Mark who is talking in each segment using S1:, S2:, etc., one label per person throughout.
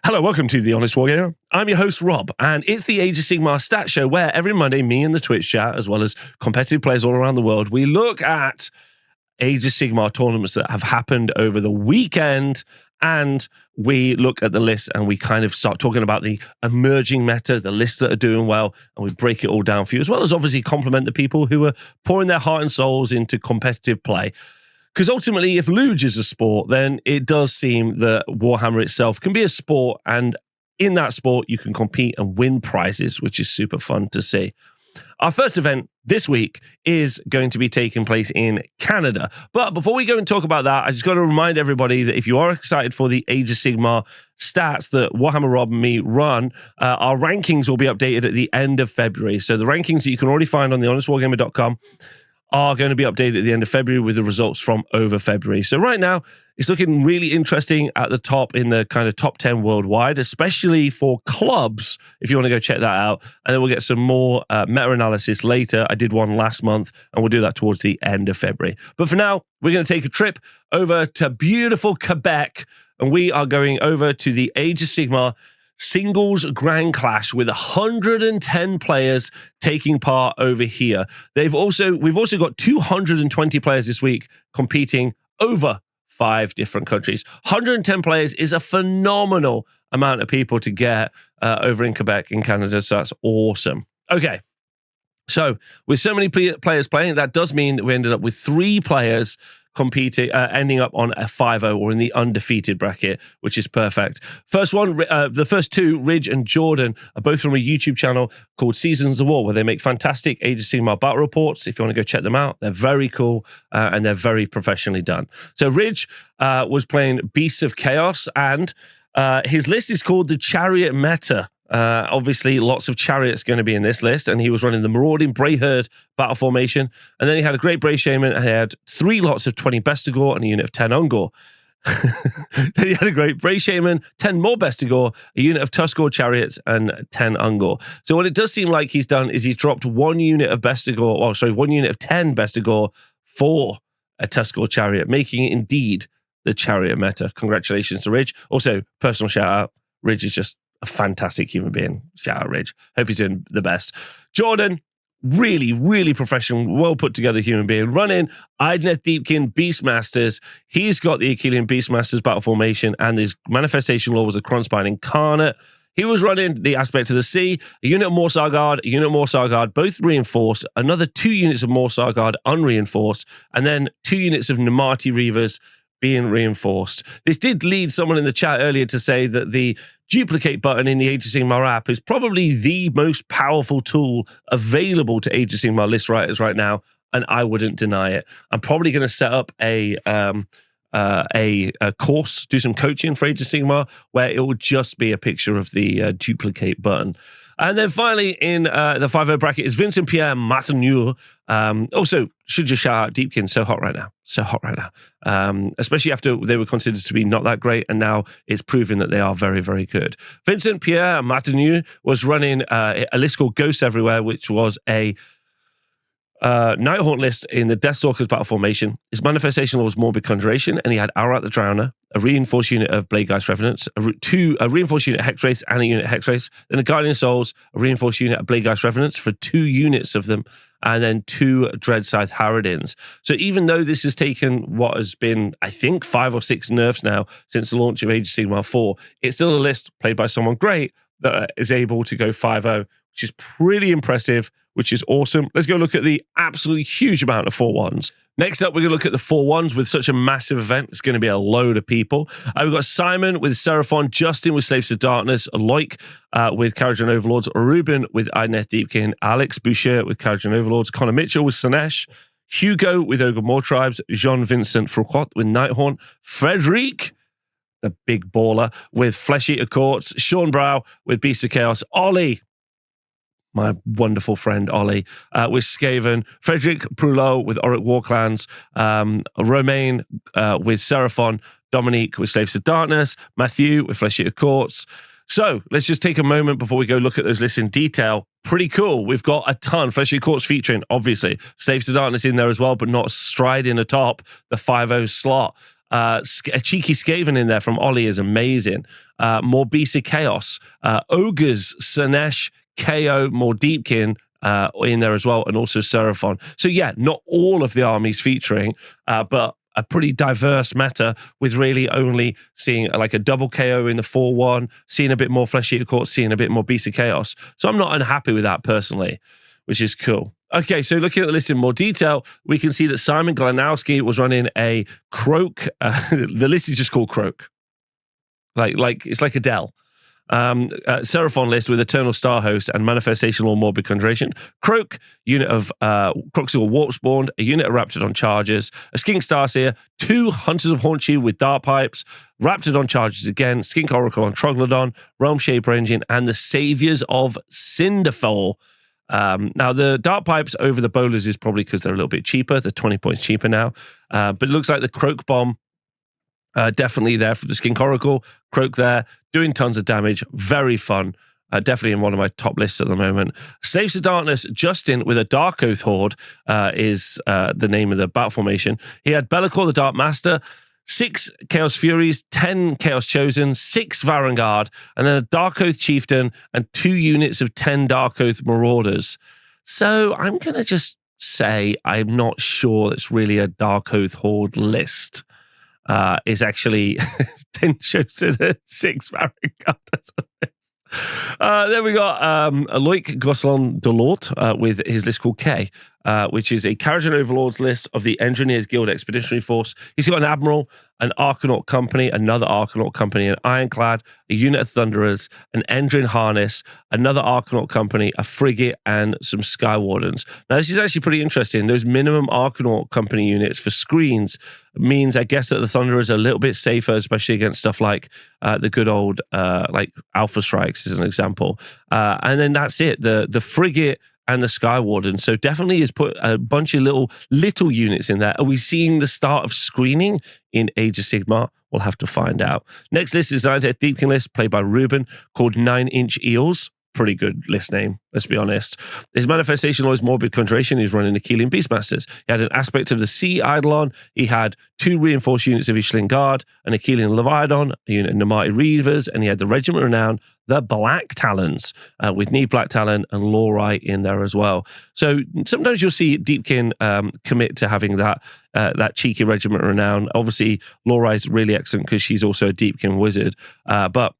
S1: Hello, welcome to The Honest Wargamer. I'm your host, Rob, and it's the Age of Sigmar Stats show where every Monday, me and the Twitch chat, as well as competitive players all around the world, we look at Age of Sigmar tournaments that have happened over the weekend, and we look at the list and we kind of start talking about the emerging meta, the lists that are doing well, and we break it all down for you, as well as obviously compliment the people who are pouring their heart and souls into competitive play. Because ultimately, if Luge is a sport, then it does seem that Warhammer itself can be a sport, and in that sport, you can compete and win prizes, which is super fun to see. Our first event this week is going to be taking place in Canada. But before we go and talk about that, I just got to remind everybody that if you are excited for the Age of Sigmar stats that Warhammer Rob and me run, our rankings will be updated at the end of February. So the rankings that you can already find on thehonestwargamer.com are going to be updated at the end of February with the results from over February. So right now, it's looking really interesting at the top in the kind of top 10 worldwide, especially for clubs, if you want to go check that out. And then we'll get some more meta-analysis later. I did one last month, and we'll do that towards the end of February. But for now, we're going to take a trip over to beautiful Quebec, and we are going over to the Age of Sigmar Singles Grand Clash with 110 players taking part over here. We've also got 220 players this week competing over 5 different countries. 110 players is a phenomenal amount of people to get over in Quebec in Canada, so that's awesome. Okay, so with so many players playing, that does mean that we ended up with 3 players competing, ending up on a 5-0 or in the undefeated bracket, which is perfect. First one, the first 2, Ridge and Jordan, are both from a YouTube channel called Seasons of War, where they make fantastic Age of Sigmar battle reports. If you want to go check them out, they're very cool and they're very professionally done. So Ridge was playing Beasts of Chaos, and his list is called the Chariot Meta. Obviously, lots of chariots going to be in this list, and he was running the Marauding Brayherd battle formation, and then he had a great Bray Shaman, and he had 3 lots of 20 Bestigor and a unit of 10 Ungor. Then he had a great Bray Shaman, 10 more Bestigor, a unit of Tuskor chariots, and 10 Ungor. So what it does seem like he's done is he's dropped 1 unit of Bestigor, 1 unit of 10 Bestigor for a Tuskor chariot, making it indeed the chariot meta. Congratulations to Ridge. Also, personal shout out, Ridge is just a fantastic human being. Shout out, Ridge. Hope he's doing the best. Jordan, really, really professional, well put together human being. Running Idneth Deepkin Beastmasters. He's got the Achillean Beastmasters battle formation, and his manifestation law was a Kronspine Incarnate. He was running the Aspect of the Sea, a unit of Morsar Guard, a unit of Morsar Guard, both reinforced, another 2 units of Morsar Guard unreinforced, and then 2 units of Namati Reavers being reinforced. This did lead someone in the chat earlier to say that the duplicate button in the Age of Sigmar app is probably the most powerful tool available to Age of Sigmar list writers right now, and I wouldn't deny it. I'm probably going to set up a course, do some coaching for Age of Sigmar, where it will just be a picture of the duplicate button. And then finally in the 5-0 bracket is Vincent Pierre Martineur. Also, should just shout out Deepkin, so hot right now. So hot right now. Especially after they were considered to be not that great, and now it's proving that they are very, very good. Vincent Pierre Martineur was running a list called Ghosts Everywhere, which was a Nighthaunt list in the Deathstalker's battle formation. His manifestation was Morbid Conjuration, and he had Aurat the Drowner, a reinforced unit of Bladegeist Revenants, a reinforced unit of Hexwraiths and a unit of Hexwraiths, then a Guardian Souls, a reinforced unit of Bladegeist Revenants for 2 units of them, and then 2 Dreadscythe Harridans. So even though this has taken what has been, I think, 5 or 6 nerfs now since the launch of Age of Sigmar 4, it's still a list played by someone great that is able to go 5-0, which is pretty impressive, which is awesome. Let's go look at the absolutely huge amount of 4-1s. Next up, we're going to look at the 4-1s with such a massive event. It's going to be a load of people. We've got Simon with Seraphon, Justin with Slaves of Darkness, Loic with Kharadron Overlords, Ruben with Idneth Deepkin, Alex Boucher with Kharadron Overlords, Connor Mitchell with Slanesh, Hugo with Ogre Moor Tribes, Jean-Vincent Foucault with Nighthaunt, Frederic, the big baller, with Flesh Eater Courts, Sean Brow with Beast of Chaos, Ollie, my wonderful friend Ollie, with Skaven, Frederic Prulot with Auric Warclans, Romain with Seraphon, Dominique with Slaves of Darkness, Matthew with Flesh Eater Courts. So let's just take a moment before we go look at those lists in detail. Pretty cool. We've got a ton. Flesh Eater Courts featuring, obviously, Slaves of Darkness in there as well, but not striding atop the 5-0 slot. A cheeky Skaven in there from Ollie is amazing. More Beast of Chaos. Ogres, Sinesh, KO, more Deepkin in there as well, and also Seraphon. So yeah, not all of the armies featuring, but a pretty diverse meta with really only seeing like a double KO in the 4-1, seeing a bit more Flesh Eater Court, seeing a bit more Beast of Chaos. So I'm not unhappy with that personally, which is cool. Okay, so looking at the list in more detail, we can see that Simon Glanowski was running a Croak. The list is just called Croak. Like it's like Adele. Seraphon list with Eternal Star Host and Manifestation or Morbid Conjuration. Croak, unit of Croxical Warpspawn, a unit of Raptidon Chargers, a Skink Starseer, 2 Hunters of Hauntshade with Dart Pipes, Raptidon Chargers again, Skink Oracle on Troglodon, Realm Shaper Engine, and the Saviors of Cinderfall. Now, the Dart Pipes over the Bowlers is probably because they're a little bit cheaper. They're 20 points cheaper now. But it looks like the Croak Bomb definitely there from the Skink Oracle. Croak there, doing tons of damage. Very fun. Definitely in one of my top lists at the moment. Slaves to Darkness, Justin with a Dark Oath Horde is the name of the battle formation. He had Be'lakor, the Dark Master, 6 Chaos Furies, 10 Chaos Chosen, 6 Varangard, and then a Dark Oath Chieftain and 2 units of 10 Dark Oath Marauders. So I'm going to just say I'm not sure it's really a Dark Oath Horde list. Is actually 10 Chosen and 6 Varangard. Then we got Loic Gosselin Delort with his list called K, which is a Kharadron Overlords list of the Engineers Guild Expeditionary Force. He's got an Admiral, an Arcanaut Company, another Arcanaut Company, an Ironclad, a unit of Thunderers, an Endrin Harness, another Arcanaut Company, a Frigate, and some Skywardens. Now, this is actually pretty interesting. Those minimum Arcanaut Company units for screens means, I guess, that the Thunderers are a little bit safer, especially against stuff like the good old like Alpha Strikes, as an example. And then that's it. The Frigate and the Skywarden. So definitely has put a bunch of little units in there. Are we seeing the start of screening in Age of Sigmar? We'll have to find out. Next list is a Deepkin list played by Ruben called 9-Inch Eels. Pretty good list name, let's be honest. His Manifestation Law is Morbid Conjuration. He's running Achillean Beastmasters. He had an aspect of the Sea Eidolon. He had 2 reinforced units of Ishling Guard, an Achillean Leviathan, a unit of Namati Reavers, and he had the Regiment Renown, the Black Talons, with Neve Black Talon and Lorai in there as well. So sometimes you'll see Deepkin commit to having that cheeky Regiment Renown. Obviously, Lorai is really excellent because she's also a Deepkin wizard, but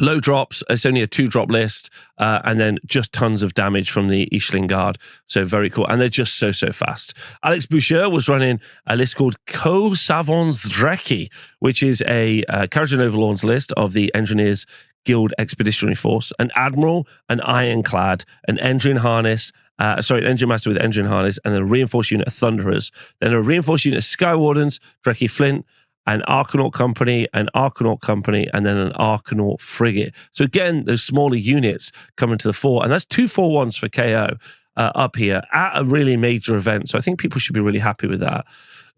S1: low drops, it's only a 2-drop list, and then just tons of damage from the Ishling Guard. So very cool. And they're just so fast. Alex Boucher was running a list called Co Savons Dreki, which is a Kharadron Overlords list of the Engineers Guild Expeditionary Force, an Admiral, an Ironclad, an Engine Harness, an Engine Master with Engine Harness, and then a reinforced unit of Thunderers. Then a reinforced unit of Skywardens, Dreki Flint, an Arcanaut Company, and then an Arcanaut Frigate. So again, those smaller units coming to the fore, and that's 2 4-1s for KO up here at a really major event. So I think people should be really happy with that.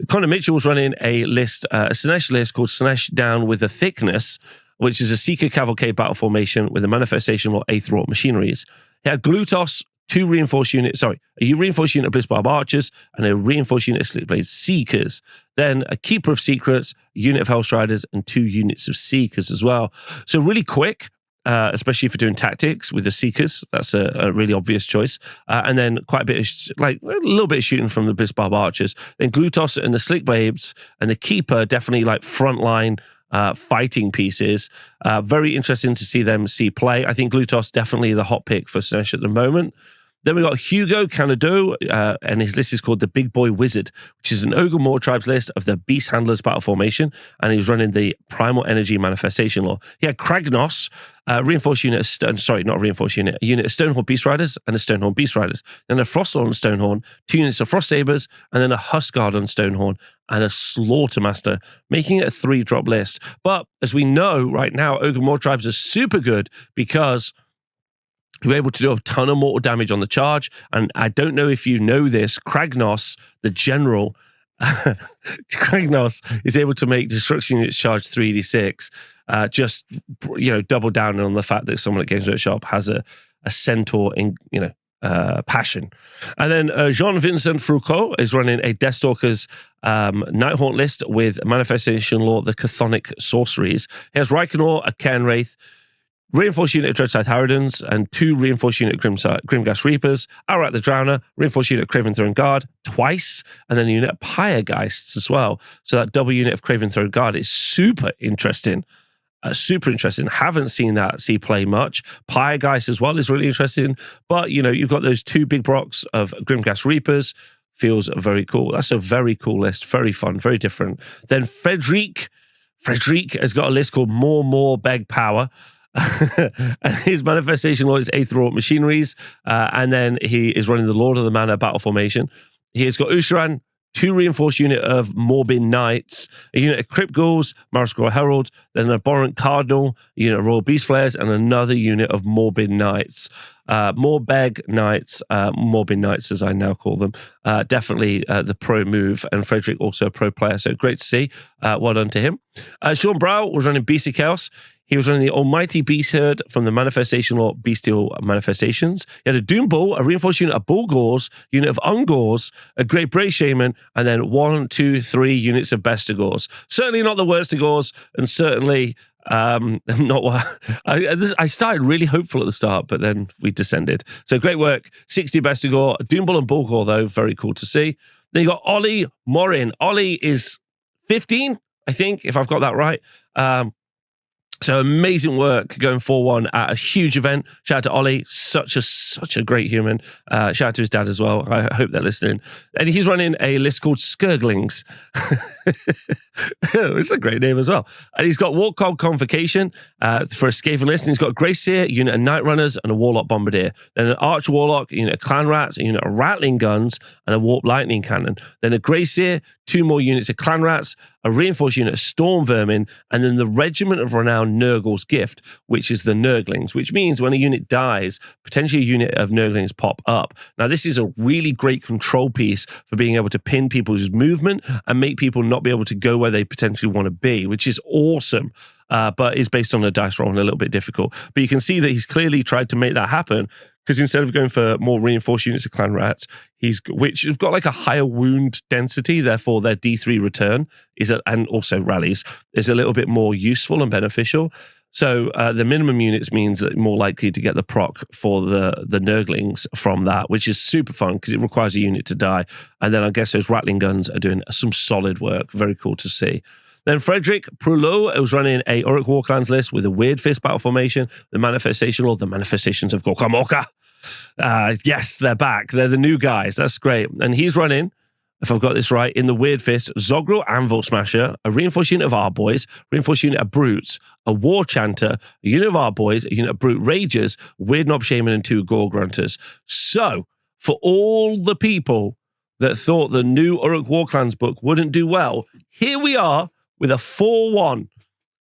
S1: Connor Mitchell was running a list, a Sinesh list called Sinesh Down with a Thickness, which is a Seeker Cavalcade battle formation with a Manifestation or Aetherwrought Machineries. He had Glutos, 2 reinforced units, a reinforced unit of Blitzbarb Archers and a reinforced unit of Slitblade Seekers. Then a Keeper of Secrets, a unit of Hellstriders, and 2 units of Seekers as well. So really quick, especially if you're doing tactics with the Seekers. That's a really obvious choice. And then quite a bit of, a little bit of shooting from the Blitzbarb Archers. Then Glutos and the Slickblades and the Keeper, definitely like frontline fighting pieces. Very interesting to see them play. I think Glutos definitely the hot pick for Sinesh at the moment. Then we got Hugo Canado, and his list is called the Big Boy Wizard, which is an Ogre Moor Tribes list of the Beast Handlers battle formation, and he was running the Primal Energy Manifestation Law. He had Kragnos, reinforced unit of, not a reinforced unit, a unit of Stonehorn Beast Riders and a Stonehorn Beast Riders. Then a Frostlord Stonehorn, 2 units of Frost Sabers, and then a Huskard on Stonehorn, and a Slaughtermaster, making it a 3-drop list. But as we know right now, Ogre Moor Tribes are super good because you're able to do a ton of mortal damage on the charge. And I don't know if you know this, Kragnos, the general, Kragnos is able to make destruction units charge 3d6. Just, double down on the fact that someone at Games Workshop has a centaur in, passion. And then Jean-Vincent Foucault is running a Deathstalker's Nighthaunt list with Manifestation Law, the Chthonic Sorceries. He has Reikenor, a Cairn Wraith, reinforced unit of Dreadscythe Harridans, and 2 reinforced unit of Grimghast Reapers, Outright the Drowner, reinforced unit of Craven Throne Guard twice, and then a unit of Pyregeists as well. So that double unit of Craven Throne Guard is super interesting. Super interesting. Haven't seen that see play much. Pyregeist as well is really interesting. But, you know, you've got those 2 big blocks of Grimghast Reapers. Feels very cool. That's a very cool list. Very fun. Very different. Then Frederic has got a list called More Beg Power. And his manifestation law is Aetherort Machineries. And then he is running the Lord of the Manor battle formation. He has got Usharan, 2 reinforced unit of Morbin Knights, a unit of Crypt Ghouls, Marascore Herald, then an Abhorrent Cardinal, a unit of Royal Beast Flayers, and another unit of Morbin Knights. Morbeg Knights, Morbin Knights as I now call them, definitely the pro move, and Frederic also a pro player, so great to see. Well done to him. Sean Brow was running Beast of Chaos. He was running the Almighty Beast Herd from the Manifestation Law Bestial Manifestations. He had a Doom Bull, a reinforced unit of Bulgors, unit of Ungors, a Great Bray Shaman, and then 1, 2, 3 units of Bestigors. Certainly not the worst Gors, and certainly not what I started really hopeful at the start, but then we descended. So great work. 60 Bestigor, Doom Bull and Bulgor, though, very cool to see. Then you got Ollie Morin. Ollie is 15, I think, if I've got that right. So amazing work going 4-1 at a huge event. Shout out to Ollie, such a great human. Shout out to his dad as well. I hope they're listening. And he's running a list called Skirglings. It's a great name as well. And he's got Warcog Convocation for a Skaven list. And he's got a Grey Seer, a unit of Night Runners, and a Warlock Bombardier. Then an Arch Warlock, a unit of Clan Rats, a unit of Rattling Guns, and a Warp Lightning Cannon. Then a Grey Seer, 2 more units of Clan Rats, a reinforced unit of Storm Vermin, and then the Regiment of Renown Nurgle's Gift, which is the Nurglings, which means when a unit dies, potentially a unit of Nurglings pop up. Now, this is a really great control piece for being able to pin people's movement and make people not be able to go where they potentially want to be, which is awesome. But is based on a dice roll and a little bit difficult. But you can see that he's clearly tried to make that happen, because instead of going for more reinforced units of Clan Rats, which have got like a higher wound density, therefore their D3 return and also rallies is a little bit more useful and beneficial. So the minimum units means that more likely to get the proc for the Nurglings from that, which is super fun because it requires a unit to die. And then I guess those Rattling Guns are doing some solid work. Very cool to see. Then Frederic Prulot was running a Uruk Warclans list with a Weird Fist battle formation, the Manifestation Law, the Manifestations of Gorkamorka. Yes, they're back. They're the new guys. That's great. And he's running, if I've got this right, in the Weird Fist, Zogro Anvil Smasher, a reinforced unit of our boys, reinforced unit of Brutes, a War Chanter, a unit of our boys, a unit of Brute Ragers, Weird Knob Shaman, and 2 Gore Grunters. So, for all the people that thought the new Uruk Warclans book wouldn't do well, here we are with a 4-1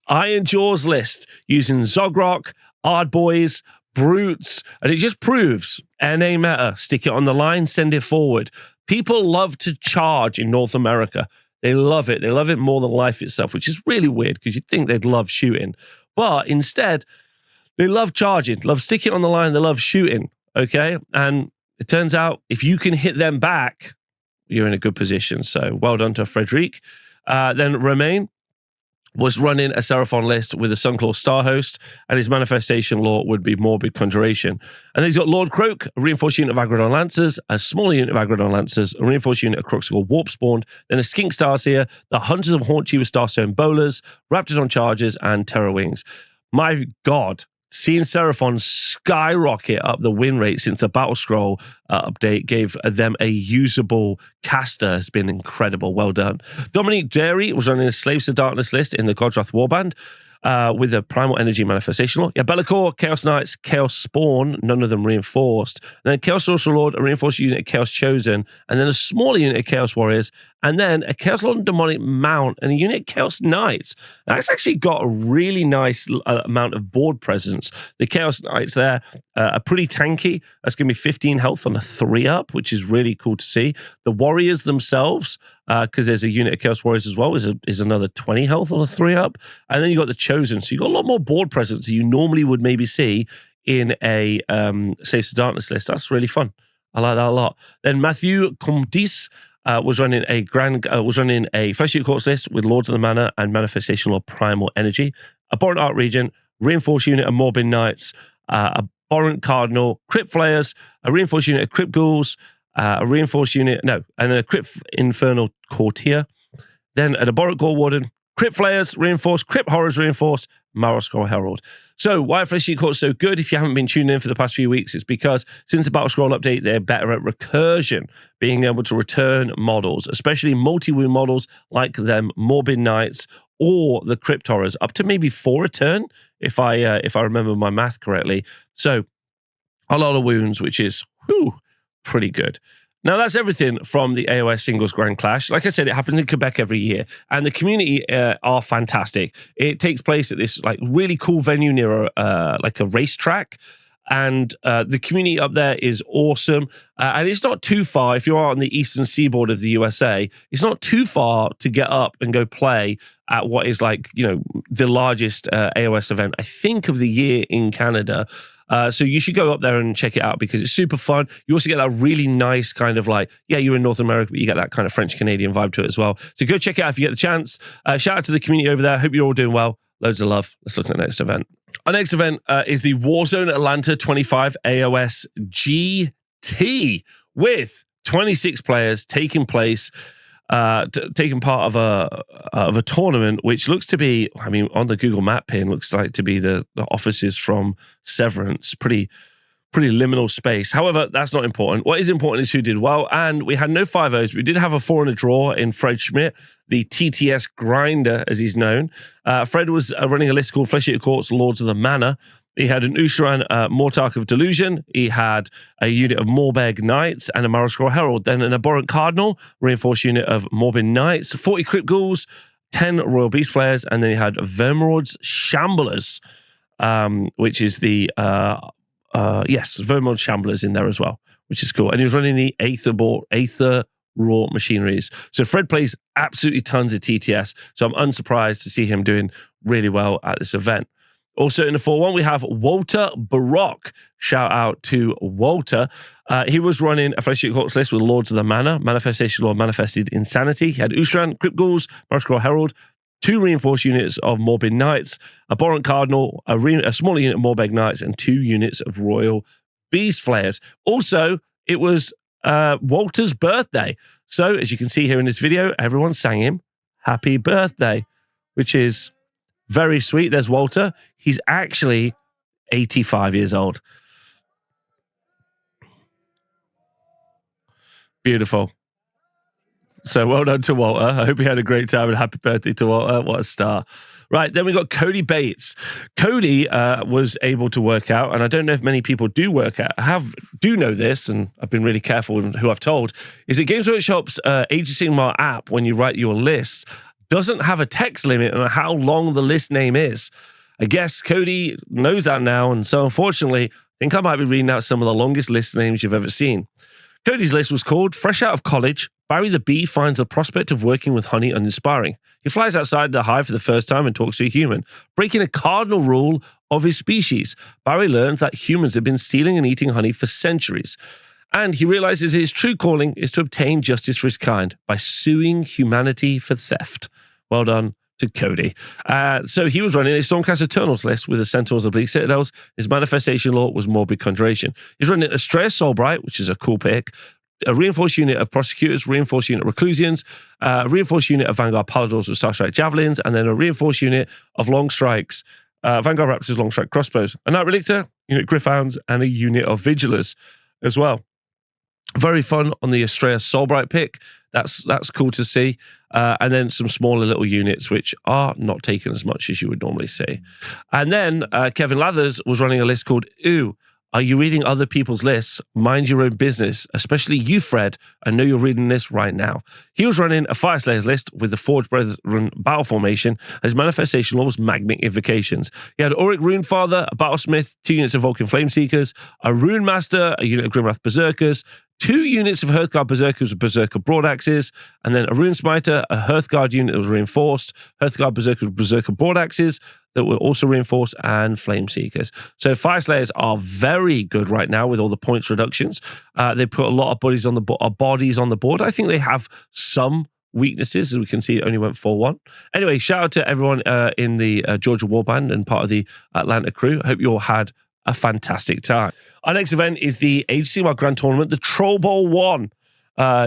S1: Iron Jaws list using Zogrok, Ard Boys, Brutes, and it just proves NA meta. Stick it on the line, send it forward. People love to charge in North America. They love it. They love it more than life itself, which is really weird because you'd think they'd love shooting. But instead, they love charging, love sticking on the line, they love shooting, okay? And it turns out if you can hit them back, you're in a good position. So well done to Frederic. Then Romain was running a Seraphon list with a Sunclaw Star Host, and his manifestation law would be Morbid Conjuration. And then he's got Lord Croak, a reinforced unit of Agrodon Lancers, a smaller unit of Agrodon Lancers, a reinforced unit of Cruxical Warp Spawned, then a Skink Starseer, the Hunters of Haunt You with Starstone Bowlers, Raptidon Chargers, and Terror Wings. My God, seeing Seraphon skyrocket up the win rate since the Battle Scroll update gave them a usable caster has been incredible. Well done. Dominique Derry was running a Slaves to Darkness list in the Godswrath Warband with a Primal Energy Manifestation Law. Yeah, Be'lakor, Chaos Knights, Chaos Spawn, none of them reinforced. And then Chaos Sorcerer Lord, a reinforced unit of Chaos Chosen, and then a smaller unit of Chaos Warriors, and then a Chaos Lord and Demonic Mount, and a unit of Chaos Knights. That's actually got a really nice amount of board presence. The Chaos Knights there are pretty tanky. That's going to be 15 health on a 3-up, which is really cool to see. The Warriors themselves, because there's a unit of Chaos Warriors as well, is another 20 health on a 3-up. And then you got the Chosen. So you got a lot more board presence that you normally would maybe see in a Saves to Darkness list. That's really fun. I like that a lot. Then Matthew Comtis was running a Flesh Eater Courts list with Lords of the Manor and Manifestation Lord Primal Energy, Abhorrent Arc Regent, Reinforced unit of Morbid Knights, Abhorrent Cardinal, Crypt Flayers, a Reinforced unit of Crypt Ghouls, a Reinforced unit, and a Crypt Infernal Courtier, then an Abhorrent Gore Warden, Crypt Flayers Reinforced, Crypt Horrors Reinforced, Marrow Herald. So why are Flesh Eater Courts so good? If you haven't been tuning in for the past few weeks, it's because since the Battle Scroll update, they're better at recursion, being able to return models, especially multi-wound models like them Morbid Knights or the Crypt Horrors, up to maybe 4 a turn, if I remember my math correctly. So a lot of wounds, which is pretty good. Now, that's everything from the AOS Singles Grand Clash. Like I said, it happens in Quebec every year, and the community are fantastic. It takes place at this really cool venue near a racetrack, and the community up there is awesome. And it's not too far, if you're on the eastern seaboard of the USA, it's not too far to get up and go play at what is the largest AOS event, I think, of the year in Canada. So you should go up there and check it out because it's super fun. You also get that really nice kind of you're in North America, but you get that kind of French-Canadian vibe to it as well. So go check it out if you get the chance. Shout out to the community over there. Hope you're all doing well. Loads of love. Let's look at the next event. Our next event is the Warzone Atlanta 25 AOS GT with 26 players taking part of a tournament, which looks to be, on the Google map pin, looks like to be the offices from Severance. Pretty liminal space. However, that's not important. What is important is who did well, and we had no 5-0s. We did have a 4 and a draw in Fred Schmidt, the TTS grinder, as he's known. Fred was running a list called Flesh Eater Courts Lords of the Manor. He had an Usharan Mortarch of Delusion. He had a unit of Morbeg Knights and a Marrow Herald. Then an Abhorrent Cardinal, reinforced unit of Morbid Knights, 40 Crypt Ghouls, 10 Royal Beast Flayers, and then he had Vermrod's Shamblers, which is the Vermrod's Shamblers in there as well, which is cool. And he was running the Aether Raw Machineries. So Fred plays absolutely tons of TTS, so I'm unsurprised to see him doing really well at this event. Also in the 4-1, we have Walter Baroque. Shout out to Walter. He was running a Flesh Eater Courts list with Lords of the Manor, Manifestation Lord, Manifested Insanity. He had Usharan, Crypt Ghouls, Marrow Herald, 2 reinforced units of Morbid Knights, Abhorrent Cardinal, a smaller unit of Morbeg Knights, and 2 units of Royal Beast Flayers. Also, it was Walter's birthday. So, as you can see here in this video, everyone sang him happy birthday, which is very sweet. There's Walter. He's actually 85 years old. Beautiful. So well done to Walter. I hope you had a great time and happy birthday to Walter. What a star. Right, then we got Cody Bates. Cody was able to work out, and I don't know if many people do work out. Do know this, and I've been really careful in who I've told, is that Games Workshop's Age of Sigmar app, when you write your lists, doesn't have a text limit on how long the list name is. I guess Cody knows that now, and so unfortunately, I think I might be reading out some of the longest list names you've ever seen. Cody's list was called Fresh Out of College, Barry the Bee finds the prospect of working with honey uninspiring. He flies outside the hive for the first time and talks to a human, breaking a cardinal rule of his species. Barry learns that humans have been stealing and eating honey for centuries. And he realizes his true calling is to obtain justice for his kind by suing humanity for theft. Well done to Cody. So he was running a Stormcast Eternals list with the Centaurs of Bleak Citadels. His manifestation law was Morbid Conjuration. He's running Astrea Soulbright, which is a cool pick, a reinforced unit of Prosecutors, reinforced unit of Reclusians, a reinforced unit of Vanguard Paladors with Starstrike Javelins, and then a reinforced unit of Long Strikes, Vanguard Raptors, Long Strike Crossbows, a Knight Relictor, unit of Gryphounds, and a unit of Vigilers as well. Very fun on the Astrea Soulbright pick. That's cool to see. And then some smaller little units, which are not taken as much as you would normally see. And then Kevin Lathers was running a list called Ooh, are you reading other people's lists? Mind your own business, especially you, Fred. I know you're reading this right now. He was running a Fire Slayers list with the Forge Brethren battle formation, and his manifestation law was Magmic Invocations. He had Auric Runefather, a Battlesmith, 2 units of Vulcan Flameseekers, a Rune Master, a unit of Grimwrath Berserkers, 2 units of Hearthguard Berserkers with Berserker Broadaxes, and then a Runesmiter, a Hearthguard unit that was reinforced, Hearthguard Berserkers with Berserker Broadaxes that were also reinforced, and Flameseekers. So Fire Slayers are very good right now with all the points reductions. They put a lot of bodies on the board. I think they have some weaknesses, as we can see, it only went 4-1. Anyway, shout out to everyone in the Georgia Warband and part of the Atlanta crew. I hope you all had a fantastic time. Our next event is the Age of Sigmar Grand Tournament, the Troll Bowl 1,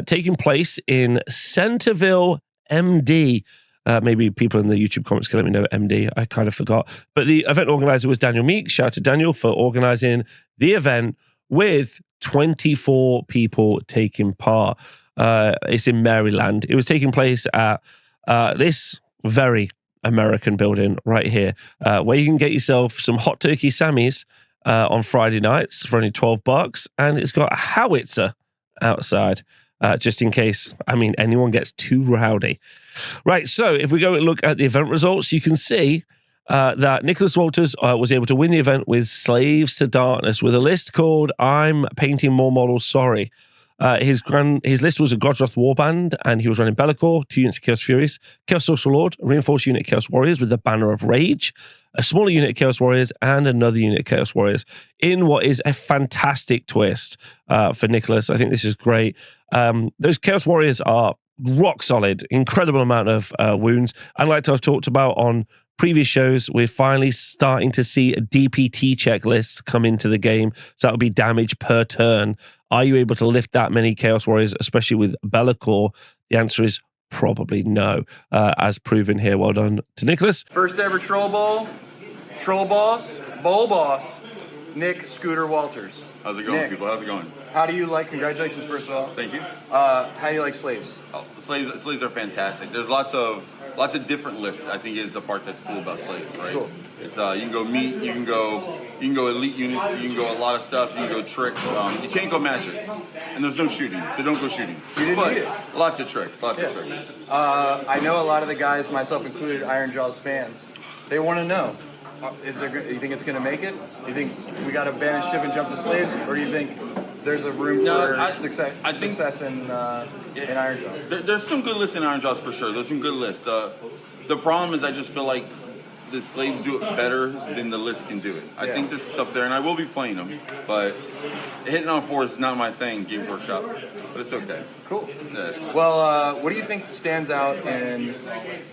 S1: taking place in Centerville, MD. Maybe people in the YouTube comments can let me know MD. I kind of forgot. But the event organizer was Daniel Meek. Shout out to Daniel for organizing the event with 24 people taking part. It's in Maryland. It was taking place at this very American building right here, where you can get yourself some hot turkey Sammys on Friday nights for only $12, and it's got a howitzer outside, just in case, anyone gets too rowdy. Right, so if we go and look at the event results, you can see that Nicholas Walters was able to win the event with Slaves to Darkness with a list called I'm Painting More Models, Sorry. His list was a Godroth Warband, and he was running Be'lakor, 2 units of Chaos Furies, Chaos Social Lord, a reinforced unit of Chaos Warriors with the Banner of Rage, a smaller unit of Chaos Warriors, and another unit of Chaos Warriors in what is a fantastic twist for Nicholas. I think this is great. Those Chaos Warriors are rock solid, incredible amount of wounds. And like I've talked about on previous shows, we're finally starting to see a DPT checklists come into the game. So that would be damage per turn. Are you able to lift that many Chaos Warriors, especially with Be'lakor? The answer is probably no, as proven here. Well done to Nicholas.
S2: First ever Troll Bowl, Troll Boss, Bowl Boss, Nick Scooter Walters.
S3: How's it going,
S2: Nick,
S3: people? How's it going?
S2: How do you like, congratulations first of all.
S3: Thank you.
S2: How do you like Slaves?
S3: Oh, slaves are fantastic. There's lots of different lists. I think is the part that's cool about Slaves, right? Cool. It's you can go meat, you can go elite units, you can go a lot of stuff, you can go tricks. You can't go magic, and there's no shooting, so don't go shooting.
S2: You didn't need it.
S3: Lots of tricks, lots of tricks.
S2: I know a lot of the guys, myself included, Iron Jaws fans. They want to know: you think it's going to make it? You think we got to banish ship and jump to Slaves, or do you think there's a room for success in Iron Jaws?
S3: There's some good lists in Iron Jaws for sure. There's some good lists. The problem is I just feel like the Slaves do it better than the list can do it. I think there's stuff there, and I will be playing them, but hitting on 4 is not my thing, Game Workshop, but it's okay.
S2: Cool. Yeah. Well, what do you think stands out in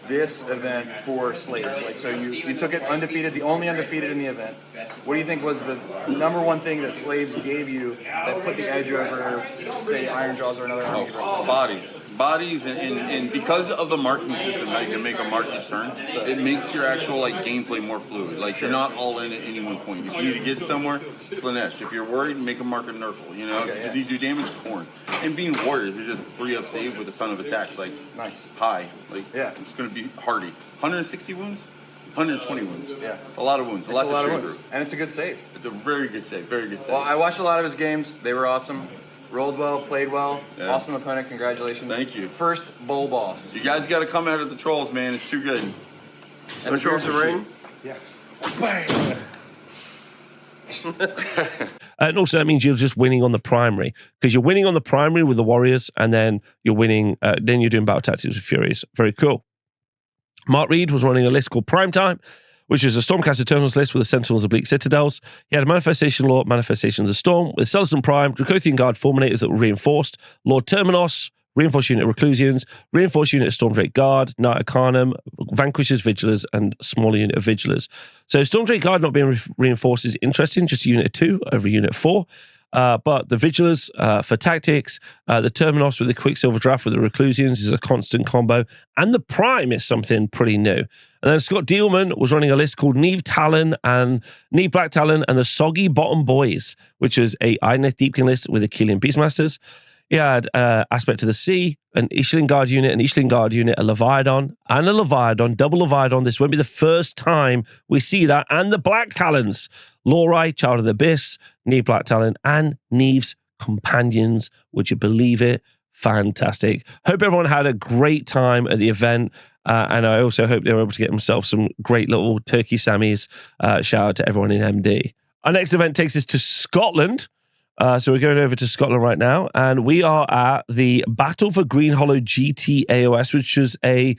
S2: this event for Slaves? Like, so you took it undefeated, the only undefeated in the event. What do you think was the number one thing that Slaves gave you that put the edge over, say, Iron Jaws or another army?
S3: Bodies, and because of the marking system, how you can make a mark each turn, it makes your actual gameplay more fluid. Like, you're not all in at any one point. If you need to get somewhere, Slanesh. If you're worried, make a marker Nurgle. You know, because you do damage, Corn. And being warriors, you're just 3-up save with a ton of attacks. Like, nice. High. Like, it's going to be hardy. 160 wounds? 120 wounds. Yeah. It's a lot of wounds. It's a lot to chew through.
S2: And it's a good save.
S3: It's a very good save. Very good save.
S2: Well, I watched a lot of his games. They were awesome. Rolled well, played well. Yeah. Awesome opponent. Congratulations.
S3: Thank you.
S2: First bowl boss.
S3: You guys got to come out of the trolls, man. It's too good.
S2: And the shorts the ring? Yeah.
S1: And also that means you're just winning on the primary, because you're winning on the primary with the Warriors, and then you're winning, then you're doing battle tactics with Furies. Very cool. Mark Reed was running a list called Primetime, which is a Stormcast Eternals list with the Sentinels of Bleak Citadels. He had a Manifestation Law, Manifestations of Storm, with Celestin Prime, Dracothian Guard Fulminators that were reinforced, Lord Terminos, Reinforced Unit of Reclusians, Reinforced Unit of Stormdrake Guard, Knight Arcanum, Vanquishers, Vigilers, and smaller unit of Vigilers. So Stormdrake Guard not being reinforced is interesting, just a unit of 2 over a unit of 4. But the Vigilers for tactics, the Terminos with the Quicksilver Draft with the Reclusians is a constant combo, and the Prime is something pretty new. And then Scott Dealman was running a list called Neve Black Talon and the Soggy Bottom Boys, which was a Idoneth Deepkin list with Achillean Beastmasters. He had Aspect to the Sea, an Ishling Guard unit, a Leviathan, and a Leviathan, double Leviathan. This won't be the first time we see that. And the Black Talons, Lorai, Child of the Abyss, Neve Black Talon, and Neve's Companions. Would you believe it? Fantastic. Hope everyone had a great time at the event. And I also hope they were able to get themselves some great little turkey Sammys. Shout out to everyone in MD. Our next event takes us to Scotland. So we're going over to Scotland right now, and we are at the Battle for Green Hollow GT AOS, which was an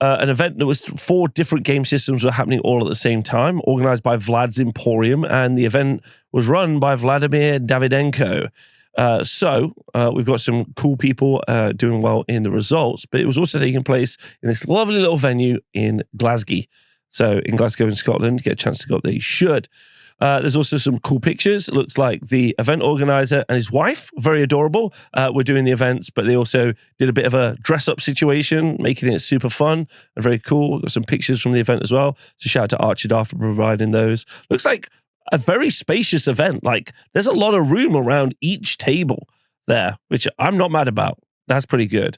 S1: event that was 4 different game systems were happening all at the same time, organized by Vlad's Emporium, and the event was run by Vladimir Davidenko. So we've got some cool people doing well in the results, but it was also taking place in this lovely little venue in Glasgow. So in Glasgow in Scotland, get a chance to go up there, you should. There's also some cool pictures. It looks like the event organizer and his wife, very adorable, were doing the events, but they also did a bit of a dress-up situation, making it super fun and very cool. Got some pictures from the event as well. So shout out to Archidar for providing those. Looks like a very spacious event. Like, there's a lot of room around each table there, which I'm not mad about. That's pretty good.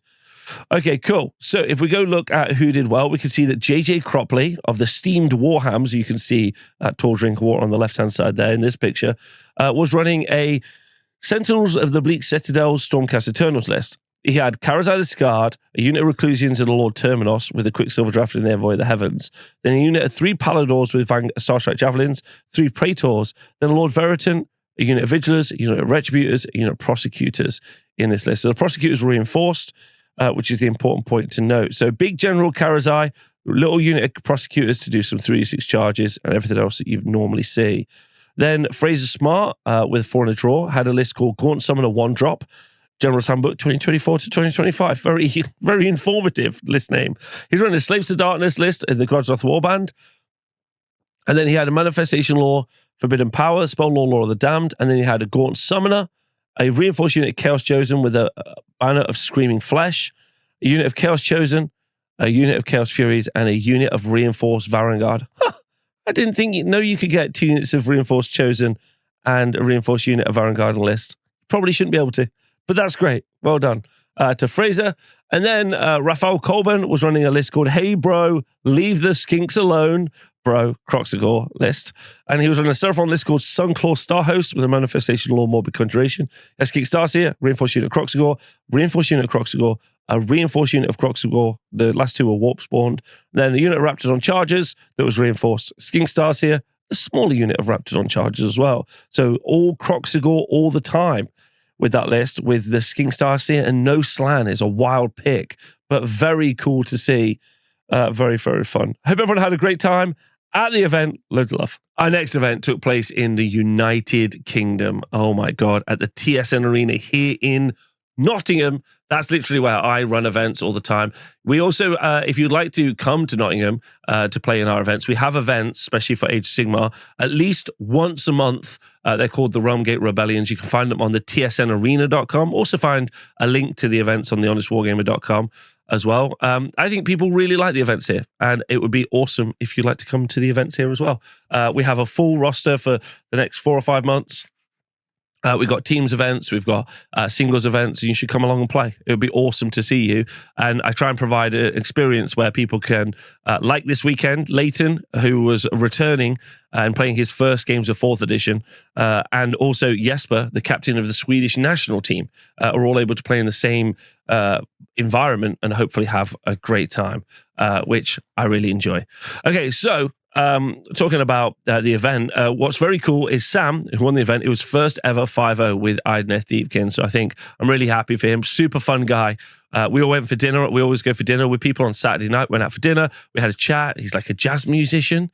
S1: Okay, cool. So if we go look at who did well, we can see that JJ Cropley of the Steamed Warhams, you can see that tall drink of water on the left-hand side there in this picture, was running a Sentinels of the Bleak Citadel Stormcast Eternals list. He had Karazai the Scarred, a unit of Reclusians and a Lord Terminos with a Quicksilver Draft in the Envoy of the Heavens, then a unit of 3 Paladors with Starstrike Javelins, 3 Praetors, then a Lord Veritant, a unit of Vigilers, a unit of Retributors, a unit of Prosecutors in this list. So the Prosecutors were reinforced, which is the important point to note. So big General Karazai, little unit of Prosecutors to do some 3d6 charges and everything else that you normally see. Then Fraser Smart, with 4 in a draw, had a list called Gaunt Summoner 1-drop, General's Handbook 2024 to 2025. Very, very informative list name. He's running a Slaves to Darkness list in the Grodsroth Warband. And then he had a Manifestation Law, Forbidden Power, Spell Law of the Damned. And then he had a Gaunt Summoner, a Reinforced unit of Chaos Chosen with a Banner of Screaming Flesh, a unit of Chaos Chosen, a unit of Chaos Furies, and a unit of Reinforced Varangard. I didn't think you could get 2 units of Reinforced Chosen and a Reinforced unit of Varangard on the list. Probably shouldn't be able to, but that's great. Well done to Fraser. And then Raphael Colburn was running a list called Hey Bro, Leave the Skinks Alone, Bro, Croxagore list. And he was on a Seraphon list called Sunclaw Starhost with a Manifestation Law, Morbid Conjuration. Eskeek Starseer, Reinforced unit of Croxagore, Reinforced unit of Croxagore, a Reinforced unit of Croxagore. The last 2 were Warp Spawned. Then a unit of Raptidon Chargers that was reinforced. Skink Starseer, a smaller unit of Raptidon Chargers as well. So all Croxagore all the time with that list, with the Skink Starseer and no Slan is a wild pick, but very cool to see. Very, very fun. Hope everyone had a great time at the event. Loads of love. Our next event took place in the United Kingdom. Oh my God, at the TSN Arena here in Nottingham. That's literally where I run events all the time. We also, if you'd like to come to Nottingham to play in our events, we have events, especially for Age of Sigmar, at least once a month. They're called the Realmgate Rebellions. You can find them on the tsnarena.com. Also find a link to the events on the honestwargamer.com as well. I think people really like the events here, and it would be awesome if you'd like to come to the events here as well. We have a full roster for the next 4 or 5 months. We've got teams events, we've got singles events, and you should come along and play. It would be awesome to see you. And I try and provide an experience where people can, like this weekend, Leighton, who was returning and playing his first games of 4th edition, and also Jesper, the captain of the Swedish national team, are all able to play in the same environment and hopefully have a great time, which I really enjoy. Okay, so talking about the event, what's very cool is Sam, who won the event. It was first ever 5-0 with Idneth Deepkin. So I think I'm really happy for him. Super fun guy. We all went for dinner. We always go for dinner with people on Saturday night. Went out for dinner. We had a chat. He's like a jazz musician.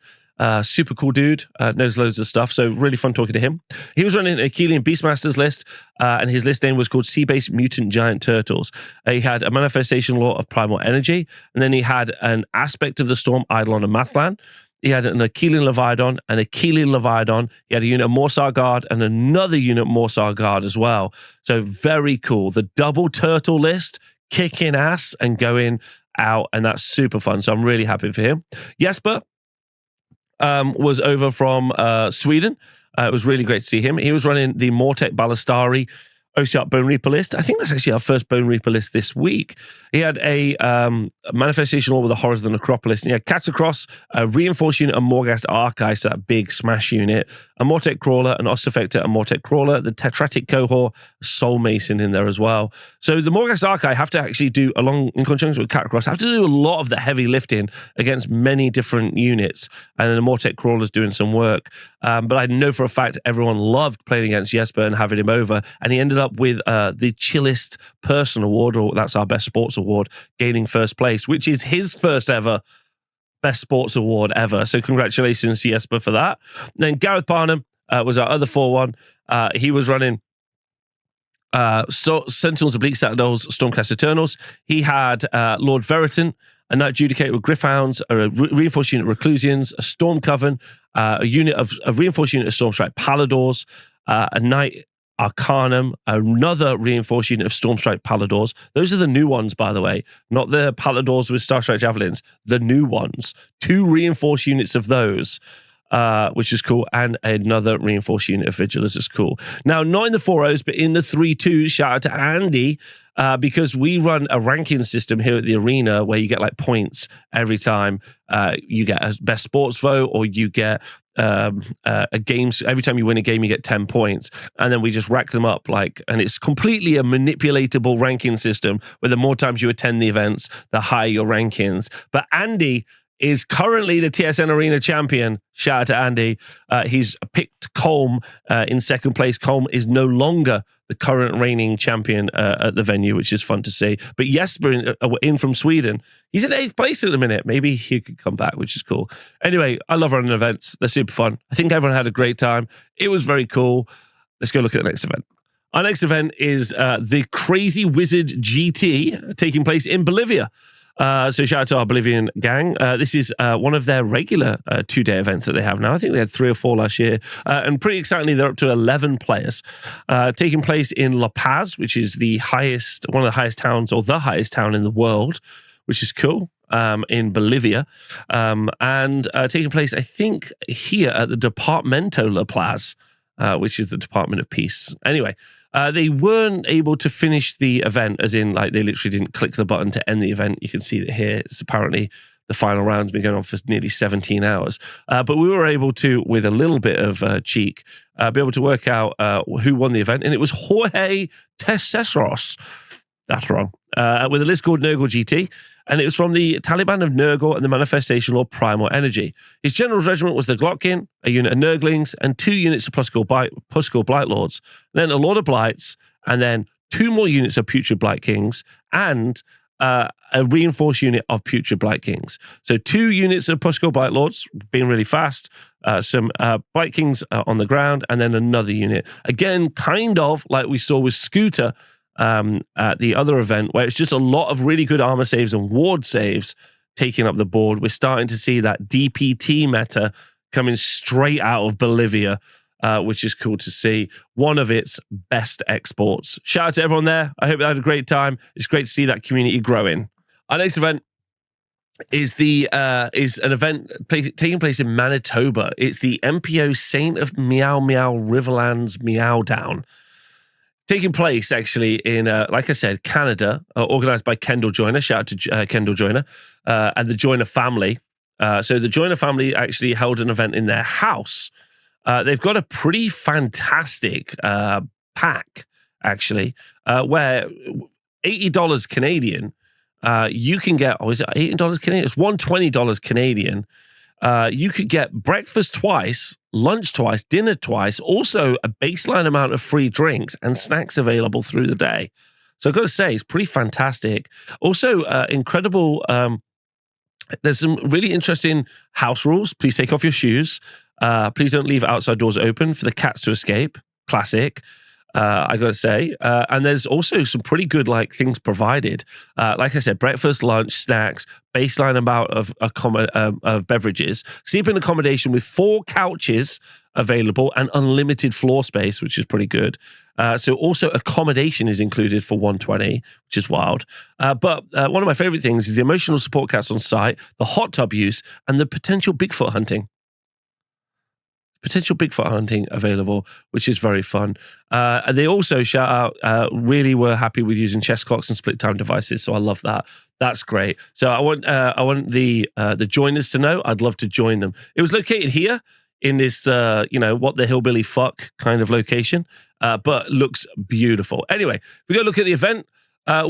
S1: Super cool dude. Knows loads of stuff. So really fun talking to him. He was running a Achillean Beastmasters list, and his list name was called Sea-Based Mutant Giant Turtles. He had a Manifestation Law of Primal Energy, and then he had an Aspect of the Storm Eidolon and Mathlan. He had an Achillean Leviathan and a Achillean Leviathan. He had a unit of Morsar Guard and another unit of Morsar Guard as well. So very cool. The double turtle list, kicking ass and going out, and that's super fun. So I'm really happy for him. Jesper was over from Sweden. It was really great to see him. He was running the Mortek Ballistari OCR Bone Reaper list. I think that's actually our first Bone Reaper list this week. He had a Manifestation Law with the Horrors of the Necropolis, and he had Catacross, a Reinforced Unit, a Morghast Archive, so that big smash unit, a Mortek Crawler, an Ossifector, a Mortek Crawler, the Tetratic Cohort, Soul Mason in there as well. So the Morghast Archive have to actually do, along in conjunction with Catacross, have to do a lot of the heavy lifting against many different units, and then the Mortek Crawler's doing some work. But I know for a fact everyone loved playing against Jesper and having him over, and he ended up with the chillest person award, or that's our best sports award, gaining first place, which is his first ever best sports award ever. So congratulations to Jesper for that. Then Gareth Barnum was our other 4-1. He was running Sentinels, Oblique Citadels, Stormcast Eternals. He had Lord Veritan, a Knight Judicator with Gryph-hounds, a Reinforced Unit of Reclusians, a Storm Coven, a Reinforced Unit of Stormstrike Paladors, a Knight Arcanum, another Reinforced Unit of Stormstrike Paladors. Those are the new ones, by the way, not the Paladors with Starstrike Javelins, the new ones. 2 Reinforced Units of those, which is cool, and another Reinforced Unit of Vigilers is cool. Now, not in the 4-0s, but in the 3-2s, shout out to Andy, because we run a ranking system here at the arena where you get like points every time you get a best sports vote, or you get a game. Every time you win a game, you get 10 points, and then we just rack them up, and it's completely a manipulatable ranking system where the more times you attend the events, the higher your rankings. But Andy is currently the TSN Arena champion. Shout out to Andy. He's picked Colm in second place. Colm is no longer the current reigning champion at the venue, which is fun to see. But Jesper in from Sweden, he's in 8th place at the minute. Maybe he could come back, which is cool. Anyway, I love running events. They're super fun. I think everyone had a great time. It was very cool. Let's go look at the next event. Our next event is the Crazy Wizard GT taking place in Bolivia. So shout out to our Bolivian gang. This is one of their regular 2-day events that they have now. I think they had 3 or 4 last year. And pretty excitingly, they're up to 11 players. Taking place in La Paz, which is one of the highest towns, or the highest town in the world, which is cool, in Bolivia. And taking place, I think, here at the Departamento La Paz, which is the Department of Peace. Anyway, they weren't able to finish the event, as in, they literally didn't click the button to end the event. You can see that here. It's apparently the final round's been going on for nearly 17 hours. But we were able to, with a little bit of cheek, be able to work out who won the event. And it was Jorge Teseros. That's wrong. With a list called Nurgle GT. And it was from the Taliban of Nurgle and the Manifestation Law Primal Energy. His general's regiment was the Glotkin, a unit of Nurglings, and 2 units of Puskul Blight Lords. Then a Lord of Blights, and then 2 more units of Putrid Blight Kings, and a reinforced unit of Putrid Blight Kings. So 2 units of Puskul Blight Lords, being really fast, some Blight Kings on the ground, and then another unit. Again, kind of like we saw with Scooter, at the other event, where it's just a lot of really good armor saves and ward saves taking up the board. We're starting to see that DPT meta coming straight out of Bolivia, which is cool to see. One of its best exports. Shout out to everyone there. I hope they had a great time. It's great to see that community growing. Our next event is an event taking place in Manitoba. It's the MPO Saint of Meow Meow Riverlands Meow Down. Taking place actually in, like I said, Canada, organized by Kendall Joyner. Shout out to Kendall Joyner and the Joyner family. So the Joyner family actually held an event in their house. They've got a pretty fantastic pack, actually, where $80 Canadian, you can get, is it $18 Canadian? It's $120 Canadian. You could get breakfast twice, lunch twice, dinner twice, also a baseline amount of free drinks and snacks available through the day. So I've got to say, it's pretty fantastic. Also, incredible. There's some really interesting house rules. Please take off your shoes. Please don't leave outside doors open for the cats to escape. Classic. I got to say. And there's also some pretty good things provided. Like I said, breakfast, lunch, snacks, baseline amount of beverages, sleeping accommodation with 4 couches available and unlimited floor space, which is pretty good. So also accommodation is included for $120, which is wild. But one of my favorite things is the emotional support cats on site, the hot tub use, and the potential Bigfoot hunting. potential Bigfoot hunting available, which is very fun. And they also shout out, really were happy with using chess clocks and split time devices. So I love that. That's great. So I want the joiners to know I'd love to join them. It was located here in this, what the hillbilly fuck kind of location, but looks beautiful. Anyway, if we go look at the event,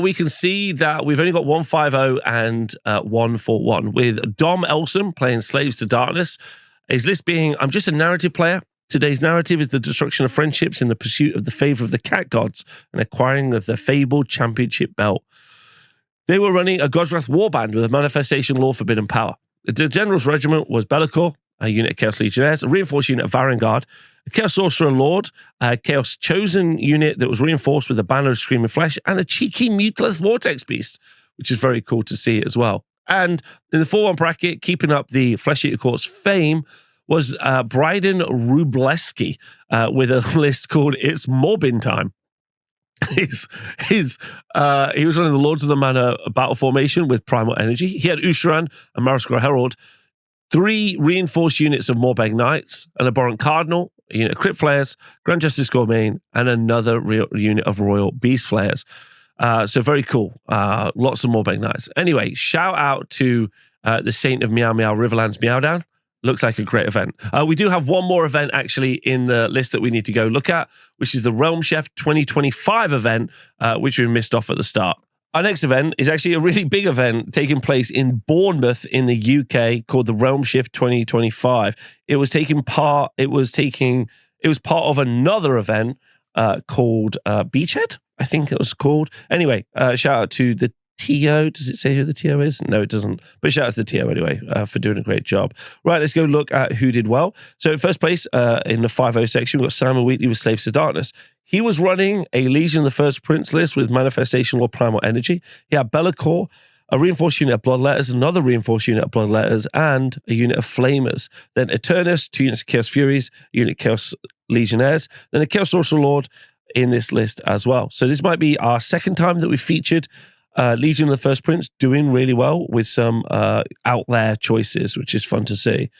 S1: we can see that we've only got 150 and 141 with Dom Elson playing Slaves to Darkness. His list being, I'm just a narrative player. Today's narrative is the destruction of friendships in the pursuit of the favor of the cat gods and acquiring of the fabled championship belt. They were running a God's Wrath warband with a manifestation law forbidden power. The general's regiment was Bellicor, a unit of Chaos Legionnaires, a reinforced unit of Varangard, a Chaos Sorcerer Lord, a Chaos Chosen unit that was reinforced with a banner of Screaming Flesh, and a cheeky Mutalith Vortex Beast, which is very cool to see as well. And in the 4-1 bracket, keeping up the Flesh Eater Court's fame, was Bryden Rubleski with a list called It's Morbin Time. He was running the Lords of the Manor battle formation with Primal Energy. He had Usharan and Mariskar Herald, 3 reinforced units of Morbeg Knights, an Abhorrent Cardinal, a unit of Crypt Flayers, Grand Justice Gourmet, and another unit of Royal Beast Flayers. So very cool. Lots of Morbeg Knights. Anyway, shout out to the Saint of Meow Meow Riverlands Meowdown. Looks like a great event. We do have one more event actually in the list that we need to go look at, which is the Realm Chef 2025 event, which we missed off at the start. Our next event is actually a really big event taking place in Bournemouth in the UK called the Realm Shift 2025. It was part of another event called Beachhead, I think it was called. Anyway, shout out to the TO. Does it say who the TO is? No, it doesn't. But shout out to the TO anyway for doing a great job. Right, let's go look at who did well. So in first place in the 5-0 section, we've got Simon Wheatley with Slaves to Darkness. He was running a Legion of the First Prince list with Manifestation or Primal Energy. He had Bellicor, a reinforced unit of Bloodletters, another reinforced unit of Bloodletters, and a unit of Flamers. Then Eternus, 2 units of Chaos Furies, a unit of Chaos Legionnaires, then a Chaos Sorcerer Lord in this list as well. So this might be our second time that we've featured Legion of the First Prince doing really well with some out there choices, which is fun to see.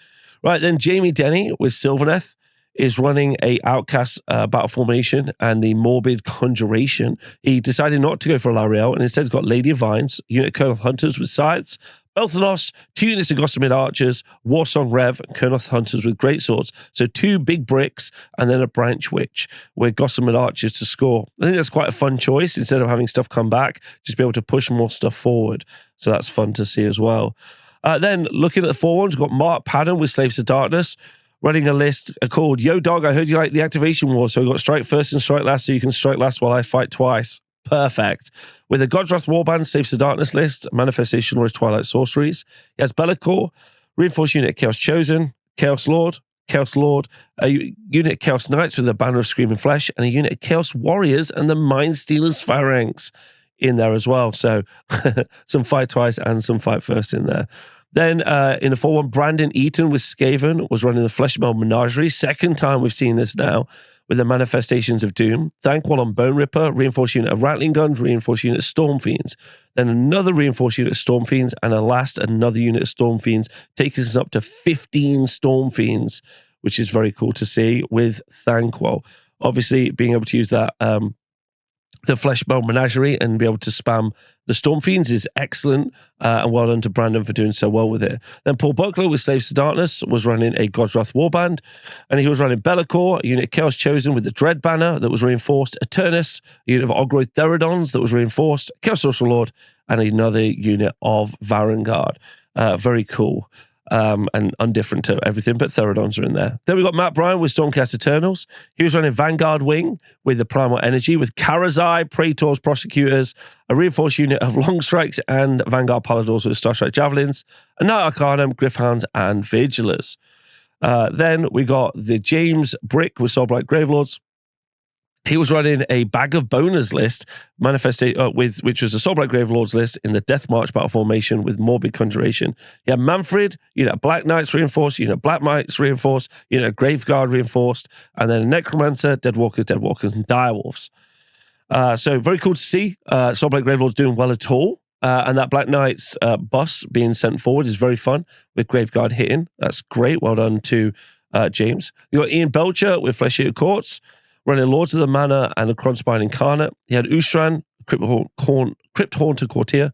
S1: Right, then Jamie Denny with Sylvaneth is running a Outcast battle formation and the Morbid Conjuration. He decided not to go for Lariel and instead got Lady of Vines, unit Kernoth Hunters with Scythes, Belthanos, 2 units of Gossamer Archers, Warsong Rev, and Kernoth Hunters with Greatswords. So 2 big bricks and then a Branch Witch with Gossamer Archers to score. I think that's quite a fun choice. Instead of having stuff come back, just be able to push more stuff forward. So that's fun to see as well. Then looking at the 4-1s, we've got Mark Padden with Slaves to Darkness, running a list called Yo Dog, I heard you like the Activation War, so we got Strike First and Strike Last, so you can strike last while I fight twice. Perfect. With a God's Wrath Warband, Slaves to Darkness list, Manifestation or Twilight Sorceries. He has Bellicor, Reinforced Unit Chaos Chosen, Chaos Lord, a unit of Chaos Knights with a Banner of Screaming Flesh, and a unit of Chaos Warriors and the Mind Stealers Phalanx in there as well. So some fight twice and some fight first in there. Then in the 4-1, Brandon Eaton with Skaven was running the Fleshmeld Menagerie. Second time we've seen this now with the Manifestations of Doom. Thankwall on Bone Ripper, reinforced unit of Rattling Guns, reinforced unit of Storm Fiends. Then another reinforced unit of Storm Fiends, and another unit of Storm Fiends, taking us up to 15 Storm Fiends, which is very cool to see with Thankwall. Obviously, being able to use that the Fleshmeld Menagerie and be able to spam the Storm Fiends is excellent, and well done to Brandon for doing so well with it. Then Paul Buckler with Slaves to Darkness was running a God's Wrath Warband, and he was running Bellicor, a unit of Chaos Chosen with the Dread Banner that was reinforced, Eternus, a unit of Ogroid Therodons that was reinforced, Chaos Sorcerer Lord, and another unit of Varangard. Very cool. And undifferent to everything, but Therodons are in there. Then we got Matt Bryan with Stormcast Eternals. He was running Vanguard Wing with the Primal Energy, with Karazai, Praetors, Prosecutors, a reinforced unit of Long Strikes, and Vanguard Paladors with Starstrike Javelins, a Knight Arcanum, Griffhounds, and Vigilers. Then we got the James Brick with Soulblight Gravelords. He was running a Bag of Boners list, which was a Soulblight Gravelords list in the Death March battle formation with Morbid Conjuration. He had Manfred, Black Knights reinforced, Black Knights reinforced, Graveguard reinforced, and then a Necromancer, Deadwalkers, and Direwolves. So very cool to see Soulblight Gravelords doing well at all. And that Black Knights bus being sent forward is very fun with Graveguard hitting. That's great. Well done to James. You got Ian Belcher with Flesh Eater Courts, running Lords of the Manor and a Cronspine Incarnate. He had Ustran, Crypt Haunter Courtier,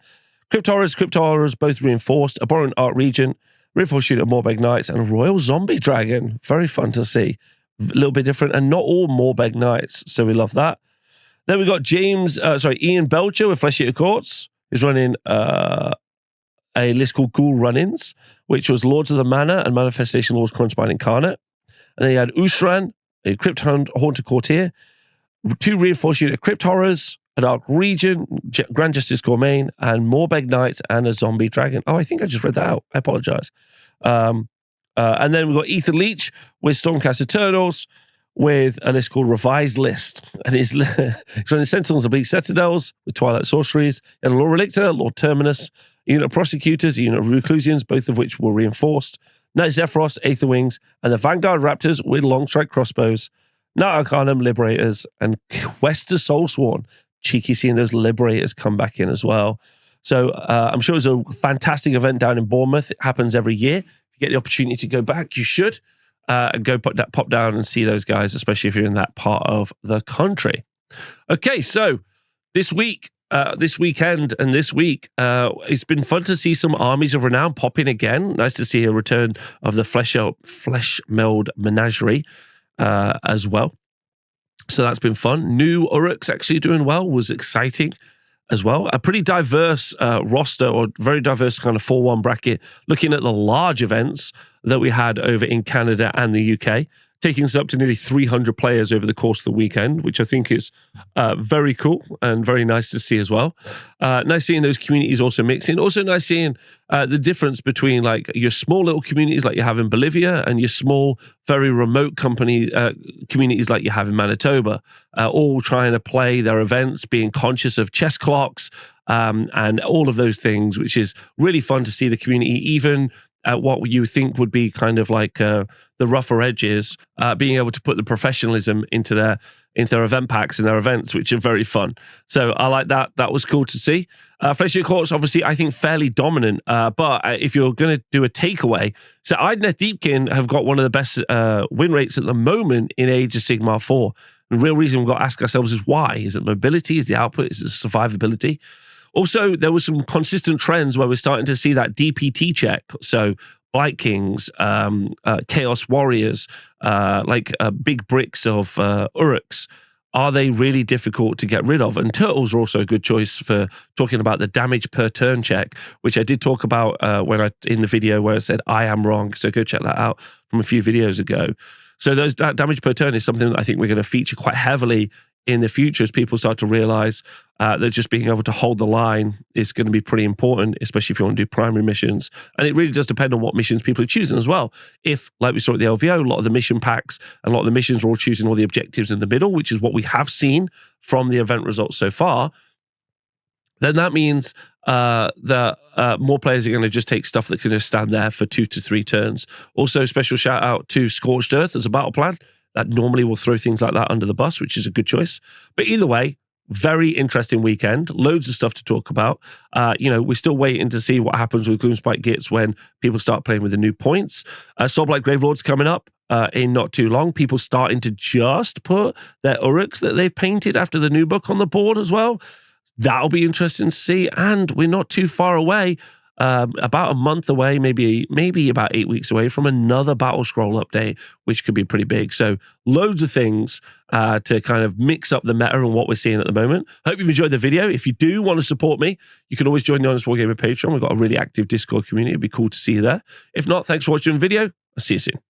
S1: Crypt Horrors, both reinforced, Abhorrent Art Regent, Reinforced Shooter Morbeg Knights, and a Royal Zombie Dragon. Very fun to see. A little bit different, and not all Morbeg Knights, so we love that. Then we got Ian Belcher with Flesh Eater Courts. He's running a list called Ghoul Run-Ins, which was Lords of the Manor and Manifestation Lords Cronspine Incarnate. And then he had Ustran, a Crypt Haunter Courtier, 2 Reinforced Unit Crypt Horrors, a Dark Regent, Grand Justice Gourmet, and Morbeg Knights, and a Zombie Dragon. Oh, I think I just read that out. I apologize. And then we've got Ethan Leach with Stormcast Eternals, with a list called Revised List. And he's running Sentinels of Bleak Citadels with Twilight Sorceries, and Lord Relictor, Lord Terminus, a unit of Prosecutors, a unit of Reclusians, both of which were reinforced, Knight Zephyros, Aether Wings, and the Vanguard Raptors with Longstrike Crossbows, Knight Arcanum Liberators, and Quest to Soulsworn. Cheeky seeing those Liberators come back in as well. So I'm sure it's a fantastic event down in Bournemouth. It happens every year. If you get the opportunity to go back, you should. And go pop down and see those guys, especially if you're in that part of the country. Okay, so this week, this weekend, and this week, it's been fun to see some Armies of Renown pop in again. Nice to see a return of the Flesh Meld Menagerie as well. So that's been fun. New Uruks actually doing well was exciting as well. A pretty diverse roster, or very diverse kind of 4-1 bracket, looking at the large events that we had over in Canada and the UK, taking us up to nearly 300 players over the course of the weekend, which I think is very cool and very nice to see as well. Nice seeing those communities also mixing. Also nice seeing the difference between like your small little communities like you have in Bolivia and your small, very remote communities like you have in Manitoba, all trying to play their events, being conscious of chess clocks and all of those things, which is really fun to see the community, even at what you think would be kind of like the rougher edges, being able to put the professionalism into their event packs and their events, which are very fun. So I like that. That was cool to see. Flesh Eater Courts, obviously, I think fairly dominant. But if you're going to do a takeaway, so Idneth Deepkin have got one of the best win rates at the moment in Age of Sigmar 4. The real reason we've got to ask ourselves is why? Is it mobility? Is the output? Is it survivability? Also, there were some consistent trends where we're starting to see that DPT check. So Blight Kings, Chaos Warriors, big bricks of Uruks. Are they really difficult to get rid of? And Turtles are also a good choice for talking about the damage per turn check, which I did talk about in the video where I said I am wrong. So go check that out from a few videos ago. So that damage per turn is something that I think we're going to feature quite heavily in the future as people start to realize that just being able to hold the line is going to be pretty important, especially if you want to do primary missions. And it really does depend on what missions people are choosing as well. If, like we saw at the LVO, a lot of the mission packs and a lot of the missions are all choosing all the objectives in the middle, which is what we have seen from the event results so far, then that means that more players are going to just take stuff that can just stand there for 2 to 3 turns. Also, special shout out to Scorched Earth as a battle plan. That normally will throw things like that under the bus, which is a good choice. But either way, very interesting weekend. Loads of stuff to talk about. We're still waiting to see what happens with Gloomspite Gits when people start playing with the new points. Soulblight Gravelord's coming up in not too long. People starting to just put their Uruks that they've painted after the new book on the board as well. That'll be interesting to see. And we're not too far away. About a month away, maybe about 8 weeks away from another Battle Scroll update, which could be pretty big. So loads of things to kind of mix up the meta and what we're seeing at the moment. Hope you've enjoyed the video. If you do want to support me, you can always join the Honest Wargamer Patreon. We've got a really active Discord community. It'd be cool to see you there. If not, thanks for watching the video. I'll see you soon.